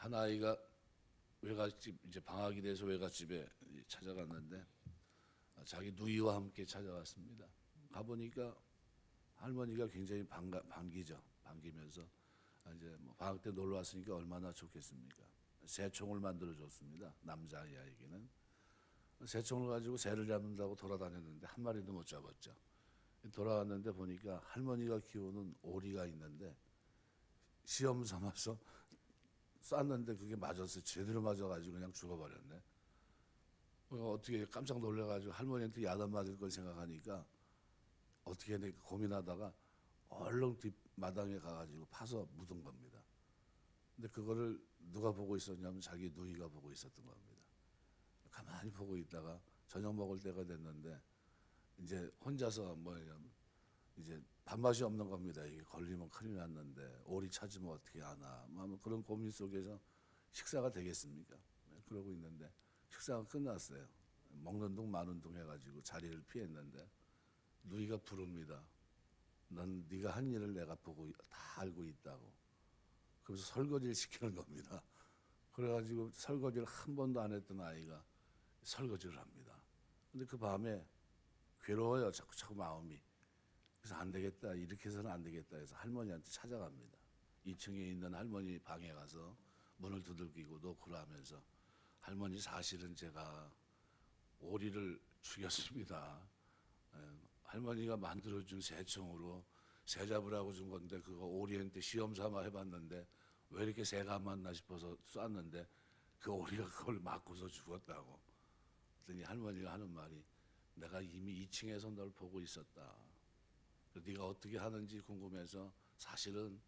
한 아이가 외갓집 이제 방학이 돼서 외갓집에 찾아갔는데 자기 누이와 함께 찾아갔습니다. 가보니까 할머니가 굉장히 반기죠. 반기면서 이제 뭐 방학 때 놀러 왔으니까 얼마나 좋겠습니까? 새총을 만들어 줬습니다. 남자아이에게는 새총을 가지고 새를 잡는다고 돌아다녔는데 한 마리도 못 잡았죠. 돌아왔는데 보니까 할머니가 키우는 오리가 있는데 시험 삼아서 쐈는데 그게 맞았어요. 제대로 맞아가지고 그냥 죽어버렸네. 어떻게 깜짝 놀래가지고 할머니한테 야단 맞을 걸 생각하니까 어떻게 해야 될까 고민하다가 얼른 뒷마당에 가가지고 파서 묻은 겁니다. 근데 그거를 누가 보고 있었냐면 자기 누이가 보고 있었던 겁니다. 가만히 보고 있다가 저녁 먹을 때가 됐는데 이제 혼자서 뭐냐면 이제 밥맛이 없는 겁니다. 이게 걸리면 큰일 났는데 오리 찾으면 어떻게 하나 뭐 그런 고민 속에서 식사가 되겠습니까? 그러고 있는데 식사가 끝났어요. 먹는 둥 마는 둥 해가지고 자리를 피했는데 누이가 부릅니다. 넌 네가 한 일을 내가 보고 다 알고 있다고. 그래서 설거지를 시키는 겁니다. 그래가지고 설거지를 한 번도 안 했던 아이가 설거지를 합니다. 근데 그 밤에 괴로워요. 자꾸 마음이. 그래서 안 되겠다. 이렇게 해서는 안 되겠다 해서 할머니한테 찾아갑니다. 2층에 있는 할머니 방에 가서 문을 두들기고 노크를 하면서 할머니 사실은 제가 오리를 죽였습니다. 할머니가 만들어준 새총으로 새 잡으라고 준 건데 그거 오리한테 시험 삼아 해봤는데 왜 이렇게 새가 안 맞나 싶어서 쐈는데 그 오리가 그걸 맞고서 죽었다고. 그랬더니 할머니가 하는 말이 내가 이미 2층에서 널 보고 있었다. 네가 어떻게 하는지 궁금해서 사실은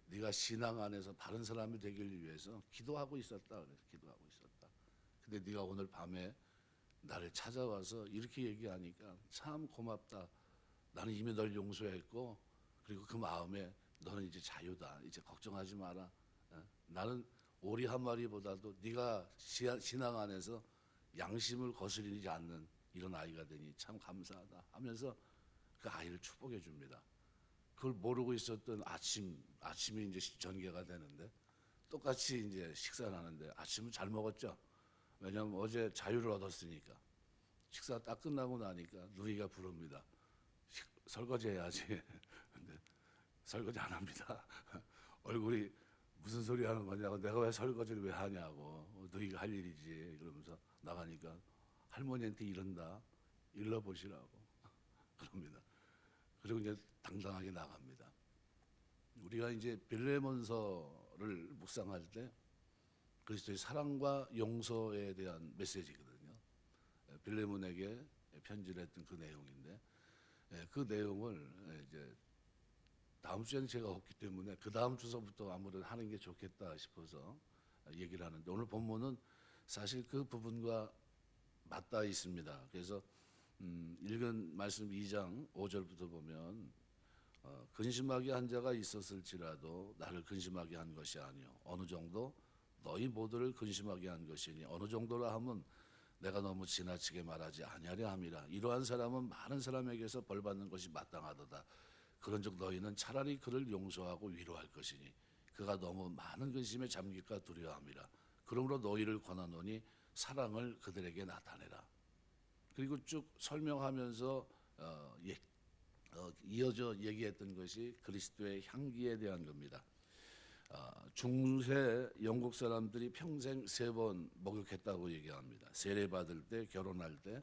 네가 신앙 안에서 바른 사람이 되길 위해서 기도하고 있었다. 그래서 기도하고 있었다. 근데 네가 오늘 밤에 나를 찾아와서 이렇게 얘기하니까 참 고맙다. 나는 이미 널 용서했고 그리고 그 마음에 너는 이제 자유다. 이제 걱정하지 마라. 나는 오리 한 마리보다도 네가 신앙 안에서 양심을 거스르지 않는 이런 아이가 되니 참 감사하다 하면서 그 아이를 축복해 줍니다. 그걸 모르고 있었던 아침이 이제 전개가 되는데 똑같이 이제 식사를 하는데 아침은 잘 먹었죠. 왜냐하면 어제 자유를 얻었으니까. 식사 딱 끝나고 나니까 누이가 부릅니다. 설거지 해야지. 근데 설거지 안 합니다. 얼굴이 무슨 소리 하는 거냐고 내가 왜 설거지를 왜 하냐고 너희가 할 일이지 그러면서 나가니까 할머니한테 이른다 일러보시라고 그럽니다. 그리고 이제 당당하게 나갑니다. 우리가 이제 빌레몬서를 묵상할 때 그리스도의 사랑과 용서에 대한 메시지거든요. 빌레몬에게 편지를 했던 그 내용인데 그 내용을 이제 다음 주에는 제가 없기 때문에 그 다음 주서부터 아무래도 하는 게 좋겠다 싶어서 얘기를 하는데 오늘 본문은 사실 그 부분과 맞닿아 있습니다. 그래서 읽은 말씀 2장 5절부터 보면 근심하게 한 자가 있었을지라도 나를 근심하게 한 것이 아니요 어느 정도 너희 모두를 근심하게 한 것이니 어느 정도라 하면 내가 너무 지나치게 말하지 아니하려 함이라. 이러한 사람은 많은 사람에게서 벌받는 것이 마땅하도다. 그런즉 너희는 차라리 그를 용서하고 위로할 것이니 그가 너무 많은 근심에 잠길까 두려워함이라. 그러므로 너희를 권하노니 사랑을 그들에게 나타내라. 그리고 쭉 설명하면서 이어져 얘기했던 것이 그리스도의 향기에 대한 겁니다. 중세 영국 사람들이 평생 3번 목욕했다고 얘기합니다. 세례 받을 때, 결혼할 때,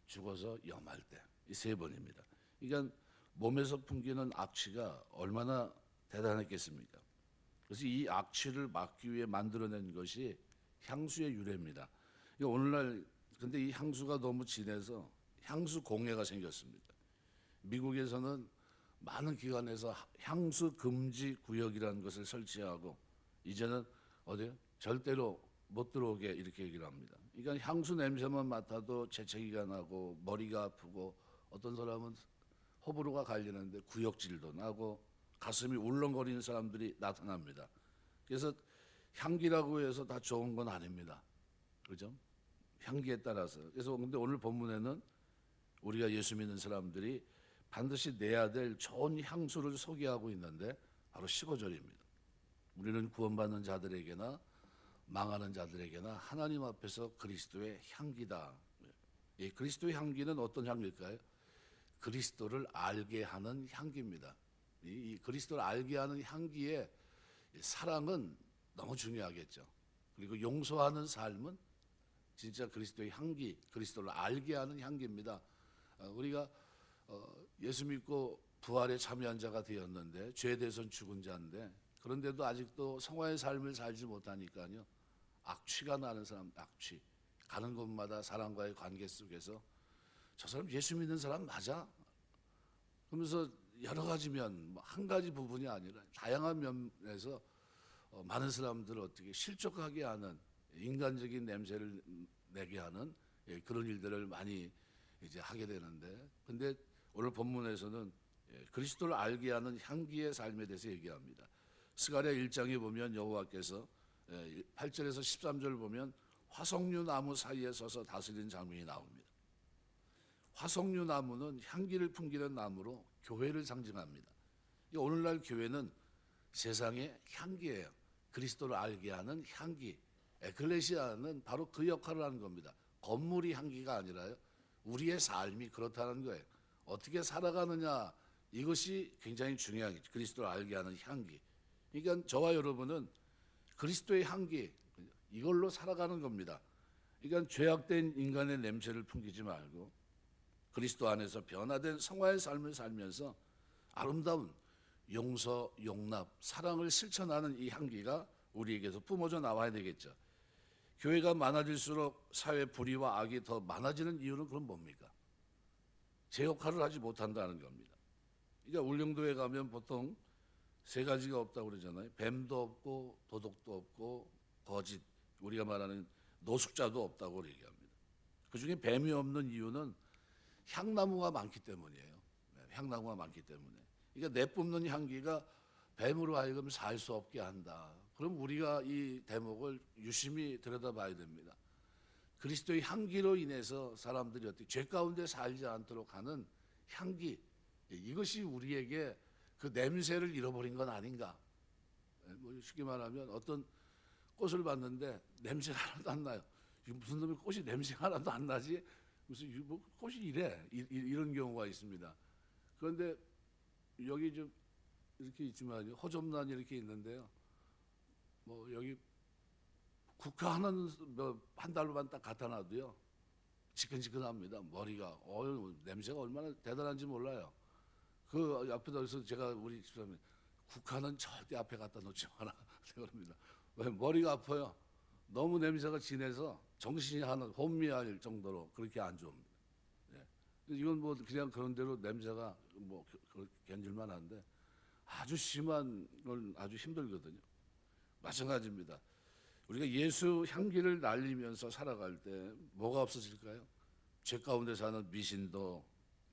죽어서 염할 때. 이 3번입니다. 그러니까 몸에서 풍기는 악취가 얼마나 대단했겠습니까? 그래서 이 악취를 막기 위해 만들어낸 것이 향수의 유래입니다. 그러니까 오늘날 근데 이 향수가 너무 진해서 향수 공해가 생겼습니다. 미국에서는 많은 기관에서 향수 금지 구역이라는 것을 설치하고 이제는 어디요? 절대로 못 들어오게 이렇게 얘기를 합니다. 그러니까 향수 냄새만 맡아도 재채기가 나고 머리가 아프고 어떤 사람은 호불호가 갈리는데 구역질도 나고 가슴이 울렁거리는 사람들이 나타납니다. 그래서 향기라고 해서 다 좋은 건 아닙니다. 그죠? 향기에 따라서. 그래서 근데 오늘 본문에는 우리가 예수 믿는 사람들이 반드시 내야 될 좋은 향수를 소개하고 있는데 바로 15절입니다. 우리는 구원받는 자들에게나 망하는 자들에게나 하나님 앞에서 그리스도의 향기다. 이 그리스도의 향기는 어떤 향기일까요? 그리스도를 알게 하는 향기입니다. 이 그리스도를 알게 하는 향기에 사랑은 너무 중요하겠죠. 그리고 용서하는 삶은 진짜 그리스도의 향기, 그리스도를 알게 하는 향기입니다. 우리가 예수 믿고 부활에 참여한 자가 되었는데 죄에 대해서는 죽은 자인데 그런데도 아직도 성화의 삶을 살지 못하니까요. 악취가 나는 사람, 악취. 가는 곳마다 사람과의 관계 속에서 저 사람 예수 믿는 사람 맞아? 그러면서 여러 가지 면, 한 가지 부분이 아니라 다양한 면에서 많은 사람들을 어떻게 실족하게 하는 인간적인 냄새를 내게 하는 그런 일들을 많이 이제 하게 되는데, 근데 오늘 본문에서는 그리스도를 알게 하는 향기의 삶에 대해서 얘기합니다. 스가랴 1장에 보면 여호와께서 8절에서 13절 보면 화석류 나무 사이에 서서 다스리는 장면이 나옵니다. 화석류 나무는 향기를 풍기는 나무로 교회를 상징합니다. 오늘날 교회는 세상의 향기예요. 그리스도를 알게 하는 향기. 에클레시아는 바로 그 역할을 하는 겁니다. 건물이 향기가 아니라요. 우리의 삶이 그렇다는 거예요. 어떻게 살아가느냐, 이것이 굉장히 중요하겠죠. 그리스도를 알게 하는 향기. 그러니까 저와 여러분은 그리스도의 향기, 이걸로 살아가는 겁니다. 그러니까 죄악된 인간의 냄새를 풍기지 말고 그리스도 안에서 변화된 성화의 삶을 살면서 아름다운 용서, 용납, 사랑을 실천하는 이 향기가 우리에게서 뿜어져 나와야 되겠죠. 교회가 많아질수록 사회 불의와 악이 더 많아지는 이유는 그럼 뭡니까? 제 역할을 하지 못한다는 겁니다. 그러니까 울릉도에 가면 보통 세 가지가 없다고 그러잖아요. 뱀도 없고 도둑도 없고 거짓, 우리가 말하는 노숙자도 없다고 얘기합니다. 그중에 뱀이 없는 이유는 향나무가 많기 때문이에요. 향나무가 많기 때문에. 그러니까 내뿜는 향기가 뱀으로 하여금 살 수 없게 한다. 그럼 우리가 이 대목을 유심히 들여다봐야 됩니다. 그리스도의 향기로 인해서 사람들이 어떻게 죄 가운데 살지 않도록 하는 향기, 이것이 우리에게 그 냄새를 잃어버린 건 아닌가. 뭐 쉽게 말하면 어떤 꽃을 봤는데 냄새가 하나도 안 나요. 무슨 놈의 꽃이 냄새가 하나도 안 나지? 무슨 뭐 꽃이 이래? 이런 경우가 있습니다. 그런데 여기 좀 이렇게 있지만 호접란이 이렇게 있는데요. 뭐 여기 국화하는 한 달만 딱 갖다 놔도요 지끈지끈합니다. 머리가 냄새가 얼마나 대단한지 몰라요. 그 앞에서 제가 우리 집사람이 국화는 절대 앞에 갖다 놓지 마라 그럽니다. 왜? 머리가 아파요. 너무 냄새가 진해서 정신이 하나 혼미할 정도로 그렇게 안 좋습니다. 예. 이건 뭐 그냥 그런 대로 냄새가 뭐 견딜만 한데 아주 심한 건 아주 힘들거든요. 마찬가지입니다. 우리가 예수 향기를 날리면서 살아갈 때 뭐가 없어질까요? 죄 가운데 사는 미신도,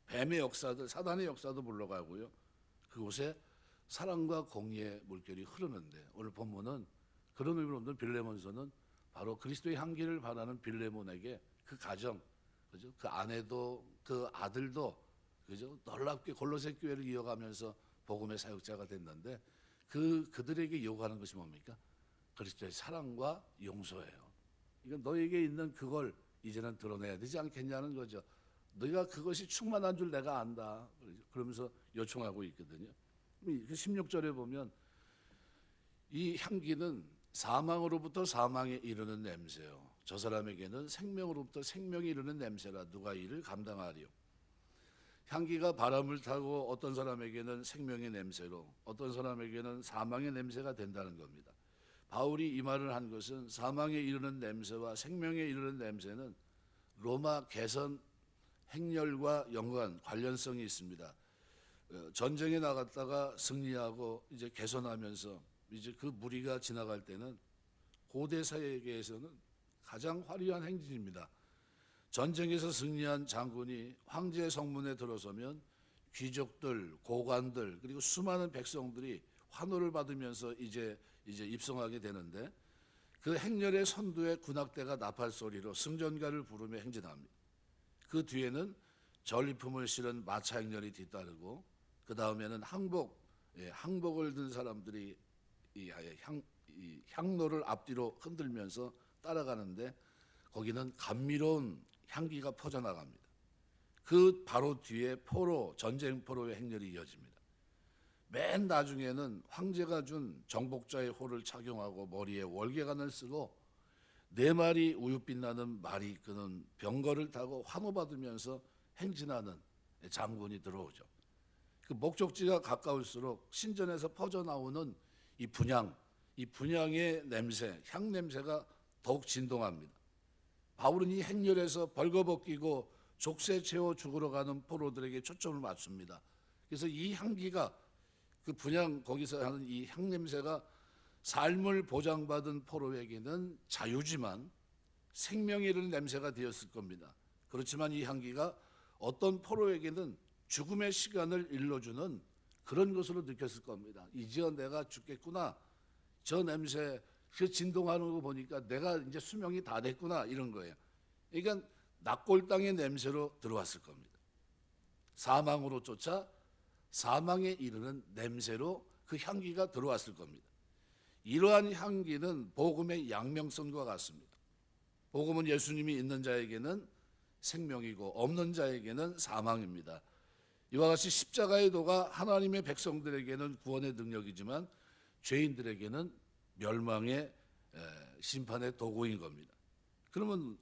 뱀의 역사도, 사단의 역사도 물러가고요. 그곳에 사랑과 공의의 물결이 흐르는데, 오늘 본문은 그런 의미로 없는 빌레몬서는 바로 그리스도의 향기를 바라는 빌레몬에게 그 가정, 그죠? 그 아내도 그 아들도, 그죠? 놀랍게 골로새 교회를 이어가면서 복음의 사역자가 됐는데, 그들에게 요구하는 것이 뭡니까? 그리스도의 사랑과 용서예요. 이건 너에게 있는 그걸 이제는 드러내야 되지 않겠냐는 거죠. 너희가 그것이 충만한 줄 내가 안다. 그러면서 요청하고 있거든요. 16절에 보면 이 향기는 사망으로부터 사망에 이르는 냄새요. 저 사람에게는 생명으로부터 생명에 이르는 냄새라 누가 이를 감당하리요. 향기가 바람을 타고 어떤 사람에게는 생명의 냄새로, 어떤 사람에게는 사망의 냄새가 된다는 겁니다. 바울이 이 말을 한 것은 사망에 이르는 냄새와 생명에 이르는 냄새는 로마 개선 행렬과 연관 관련성이 있습니다. 전쟁에 나갔다가 승리하고 이제 개선하면서 이제 그 무리가 지나갈 때는 고대 사회에서는 가장 화려한 행진입니다. 전쟁에서 승리한 장군이 황제의 성문에 들어서면 귀족들, 고관들, 그리고 수많은 백성들이 환호를 받으면서 이제 입성하게 되는데, 그 행렬의 선두에 군악대가 나팔 소리로 승전가를 부르며 행진합니다. 그 뒤에는 전리품을 실은 마차 행렬이 뒤따르고, 그 다음에는 항복을 든 사람들이 이 향로를 앞뒤로 흔들면서 따라가는데 거기는 감미로운 향기가 퍼져나갑니다. 그 바로 뒤에 전쟁 포로의 행렬이 이어집니다. 맨 나중에는 황제가 준 정복자의 호를 착용하고 머리에 월계관을 쓰고 4마리 우윳빛 나는 말이 이끄는 병거를 타고 환호받으면서 행진하는 장군이 들어오죠. 그 목적지가 가까울수록 신전에서 퍼져나오는 이 분향의 냄새, 향 냄새가 더욱 진동합니다. 바울은 이 행렬에서 벌거벗기고 족쇄 채워 죽으러 가는 포로들에게 초점을 맞춥니다. 그래서 이 향기가 그 분향 거기서 하는 이 향 냄새가 삶을 보장받은 포로에게는 자유지만 생명에 이르는 냄새가 되었을 겁니다. 그렇지만 이 향기가 어떤 포로에게는 죽음의 시간을 일러주는 그런 것으로 느꼈을 겁니다. 이제 내가 죽겠구나. 저 냄새, 그 진동하는 거 보니까 내가 이제 수명이 다 됐구나 이런 거예요. 그러니까 낙골당의 냄새로 들어왔을 겁니다. 사망으로 쫓아 사망에 이르는 냄새로 그 향기가 들어왔을 겁니다. 이러한 향기는 복음의 양명성과 같습니다. 복음은 예수님이 있는 자에게는 생명이고 없는 자에게는 사망입니다. 이와 같이 십자가의 도가 하나님의 백성들에게는 구원의 능력이지만 죄인들에게는 멸망의 심판의 도구인 겁니다. 그러면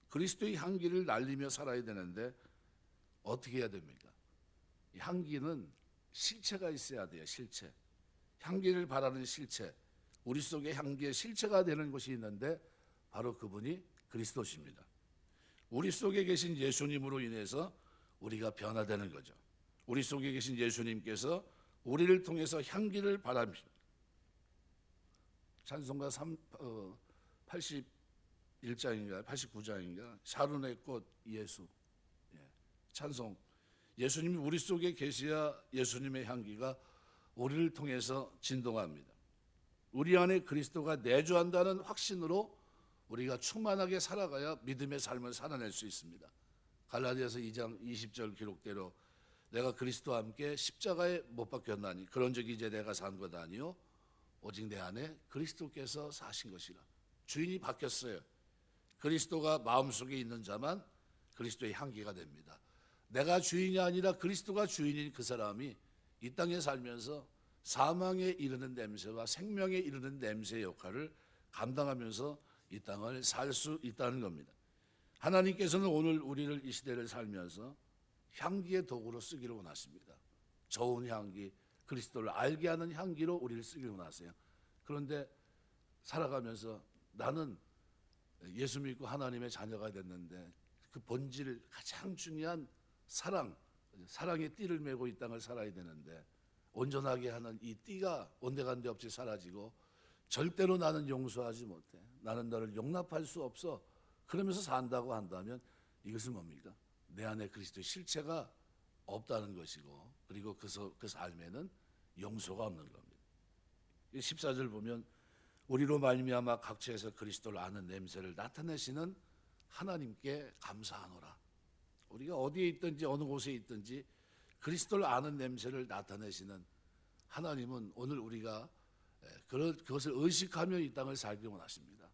그리스도의 향기를 날리며 살아야 되는데 어떻게 해야 됩니까? 이 향기는 실체가 있어야 돼요. 실체. 향기를 바라는 실체. 우리 속에 향기의 실체가 되는 것이 있는데 바로 그분이 그리스도십니다. 우리 속에 계신 예수님으로 인해서 우리가 변화되는 거죠. 우리 속에 계신 예수님께서 우리를 통해서 향기를 바랍니다. 찬송가 81장인가 89장인가 샤론의 꽃 예수. 찬송. 예수님이 우리 속에 계셔야 예수님의 향기가 우리를 통해서 진동합니다. 우리 안에 그리스도가 내주한다는 확신으로 우리가 충만하게 살아가야 믿음의 삶을 살아낼 수 있습니다. 갈라디아서 2장 20절 기록대로 내가 그리스도와 함께 십자가에 못 박혔나니 그런즉 이제 내가 산 것 아니요 오직 내 안에 그리스도께서 사신 것이라. 주인이 바뀌었어요. 그리스도가 마음속에 있는 자만 그리스도의 향기가 됩니다. 내가 주인이 아니라 그리스도가 주인인 그 사람이 이 땅에 살면서 사망에 이르는 냄새와 생명에 이르는 냄새의 역할을 감당하면서 이 땅을 살 수 있다는 겁니다. 하나님께서는 오늘 우리를 이 시대를 살면서 향기의 도구로 쓰기를 원하십니다. 좋은 향기, 그리스도를 알게 하는 향기로 우리를 쓰기를 원하세요. 그런데 살아가면서 나는 예수 믿고 하나님의 자녀가 됐는데 그 본질 가장 중요한 사랑의 띠를 메고 이 땅을 살아야 되는데 온전하게 하는 이 띠가 온데간데 없이 사라지고 절대로 나는 용서하지 못해. 나는 너를 용납할 수 없어. 그러면서 산다고 한다면 이것은 뭡니까? 내 안에 그리스도의 실체가 없다는 것이고 그리고 그 삶에는 용서가 없는 겁니다. 14절 보면 우리로 말미암아 각처에서 그리스도를 아는 냄새를 나타내시는 하나님께 감사하노라. 우리가 어디에 있든지 어느 곳에 있든지 그리스도를 아는 냄새를 나타내시는 하나님은 오늘 우리가 그것을 의식하며 이 땅을 살기 원하십니다.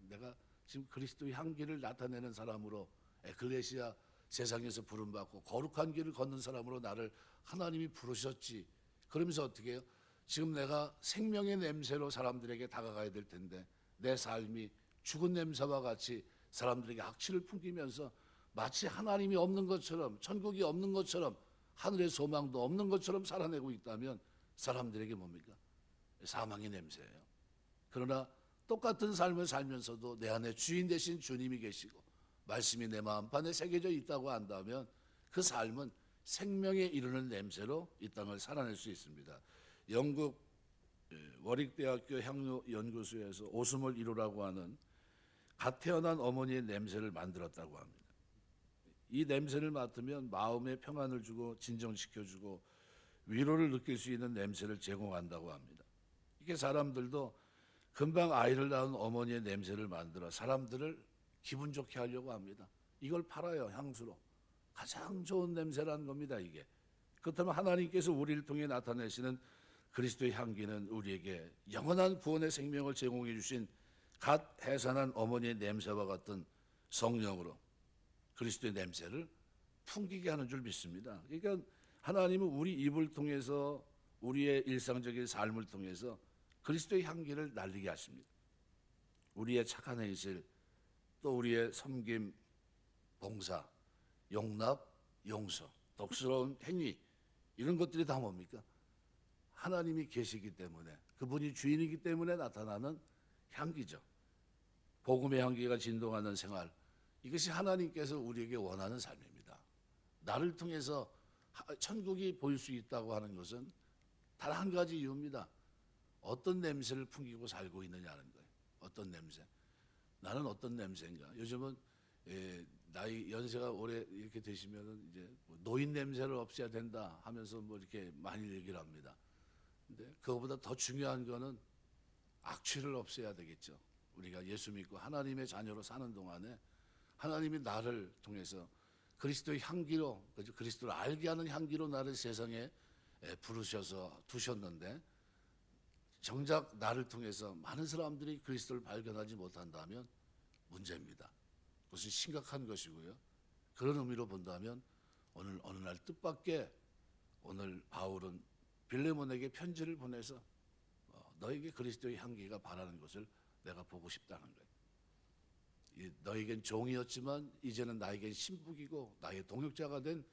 내가 지금 그리스도의 향기를 나타내는 사람으로 에클레시아 세상에서 부름받고 거룩한 길을 걷는 사람으로 나를 하나님이 부르셨지. 그러면서 어떻게 해요? 지금 내가 생명의 냄새로 사람들에게 다가가야 될 텐데 내 삶이 죽은 냄새와 같이 사람들에게 악취를 풍기면서 마치 하나님이 없는 것처럼 천국이 없는 것처럼 하늘의 소망도 없는 것처럼 살아내고 있다면 사람들에게 뭡니까? 사망의 냄새예요. 그러나 똑같은 삶을 살면서도 내 안에 주인 되신 주님이 계시고 말씀이 내 마음판에 새겨져 있다고 한다면 그 삶은 생명에 이르는 냄새로 이 땅을 살아낼 수 있습니다. 영국 워릭대학교 향료연구소에서 오스몰 1호라고 하는 갓 태어난 어머니의 냄새를 만들었다고 합니다. 이 냄새를 맡으면 마음의 평안을 주고 진정시켜주고 위로를 느낄 수 있는 냄새를 제공한다고 합니다. 이게 사람들도 금방 아이를 낳은 어머니의 냄새를 만들어 사람들을 기분 좋게 하려고 합니다. 이걸 팔아요. 향수로. 가장 좋은 냄새라는 겁니다. 이게. 그렇다면 하나님께서 우리를 통해 나타내시는 그리스도의 향기는 우리에게 영원한 구원의 생명을 제공해 주신 갓 해산한 어머니의 냄새와 같은 성령으로 그리스도의 냄새를 풍기게 하는 줄 믿습니다. 그러니까 하나님은 우리 입을 통해서 우리의 일상적인 삶을 통해서 그리스도의 향기를 날리게 하십니다. 우리의 착한 행실, 또 우리의 섬김, 봉사, 용납, 용서, 덕스러운 행위, 이런 것들이 다 뭡니까? 하나님이 계시기 때문에, 그분이 주인이기 때문에 나타나는 향기죠. 복음의 향기가 진동하는 생활, 이것이 하나님께서 우리에게 원하는 삶입니다. 나를 통해서 천국이 보일 수 있다고 하는 것은 단 한 가지 이유입니다. 어떤 냄새를 풍기고 살고 있느냐는 거예요. 어떤 냄새. 나는 어떤 냄새인가. 요즘은 나이 연세가 오래 이렇게 되시면은 이제 노인 냄새를 없애야 된다 하면서 뭐 이렇게 많이 얘기를 합니다. 근데 그거보다 더 중요한 거는 악취를 없애야 되겠죠. 우리가 예수 믿고 하나님의 자녀로 사는 동안에 하나님이 나를 통해서 그리스도의 향기로, 그리스도를 알게 하는 향기로 나를 세상에 부르셔서 두셨는데, 정작 나를 통해서 많은 사람들이 그리스도를 발견하지 못한다면 문제입니다. 그것은 심각한 것이고요. 그런 의미로 본다면 오늘 어느 날 뜻밖의 오늘 바울은 빌레몬에게 편지를 보내서 너에게 그리스도의 향기가 바라는 것을 내가 보고 싶다는 거예요. 너에겐 종이었지만 이제는 나에겐 신복이고 나의 동역자가 된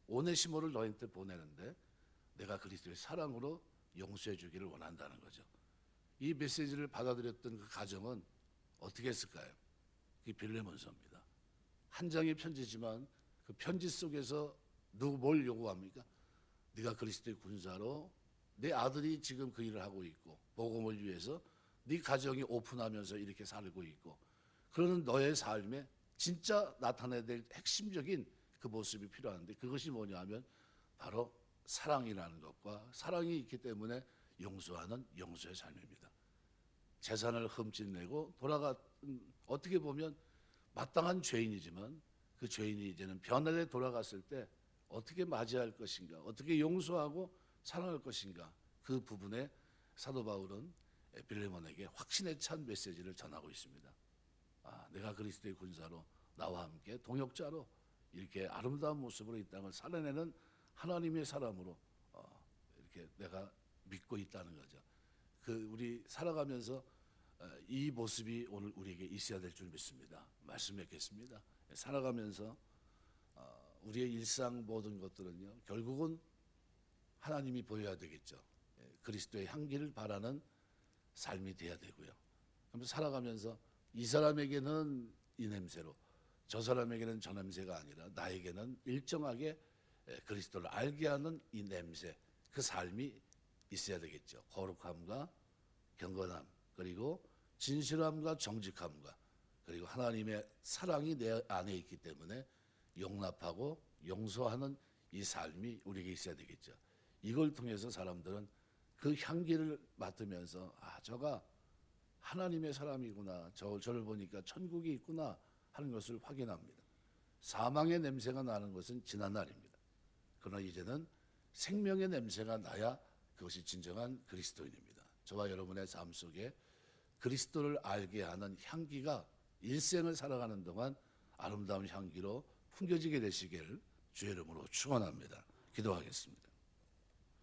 오네시모를 너한테 보내는데 내가 그리스도의 사랑으로 용서해 주기를 원한다는 거죠. 이 메시지를 받아들였던 그 가정은 어떻게 했을까요? 그게 빌레몬서입니다. 한 장의 편지지만 그 편지 속에서 누구 뭘 요구합니까? 네가 그리스도의 군사로 내 아들이 지금 그 일을 하고 있고 복음을 위해서 네 가정이 오픈하면서 이렇게 살고 있고 그러는 너의 삶에 진짜 나타내야 될 핵심적인 그 모습이 필요한데 그것이 뭐냐 하면 바로 사랑이라는 것과 사랑이 있기 때문에 용서하는 용서의 삶입니다. 재산을 흠집내고 어떻게 보면 마땅한 죄인이지만 그 죄인이 이제는 변화에 돌아갔을 때 어떻게 맞이할 것인가, 어떻게 용서하고 사랑할 것인가, 그 부분에 사도 바울은 빌레몬에게 확신에 찬 메시지를 전하고 있습니다. 내가 그리스도의 군사로 나와 함께 동역자로 이렇게 아름다운 모습으로 이 땅을 살아내는 하나님의 사람으로 이렇게 내가 믿고 있다는 거죠. 우리 살아가면서 이 모습이 오늘 우리에게 있어야 될 줄 믿습니다. 말씀 맺겠습니다. 살아가면서 우리의 일상 모든 것들은요 결국은 하나님이 보여야 되겠죠. 그리스도의 향기를 바라는 삶이 돼야 되고요. 그러면서 살아가면서 이 사람에게는 이 냄새로 저 사람에게는 저 냄새가 아니라 나에게는 일정하게 그리스도를 알게 하는 이 냄새, 그 삶이 있어야 되겠죠. 거룩함과 경건함, 그리고 진실함과 정직함과 그리고 하나님의 사랑이 내 안에 있기 때문에 용납하고 용서하는 이 삶이 우리에게 있어야 되겠죠. 이걸 통해서 사람들은 그 향기를 맡으면서 저가 하나님의 사람이구나, 저를 보니까 천국이 있구나 하는 것을 확인합니다. 사망의 냄새가 나는 것은 지난 날입니다. 그러나 이제는 생명의 냄새가 나야 그것이 진정한 그리스도인입니다. 저와 여러분의 삶 속에 그리스도를 알게 하는 향기가 일생을 살아가는 동안 아름다운 향기로 풍겨지게 되시길 주의 이름으로 축원합니다. 기도하겠습니다.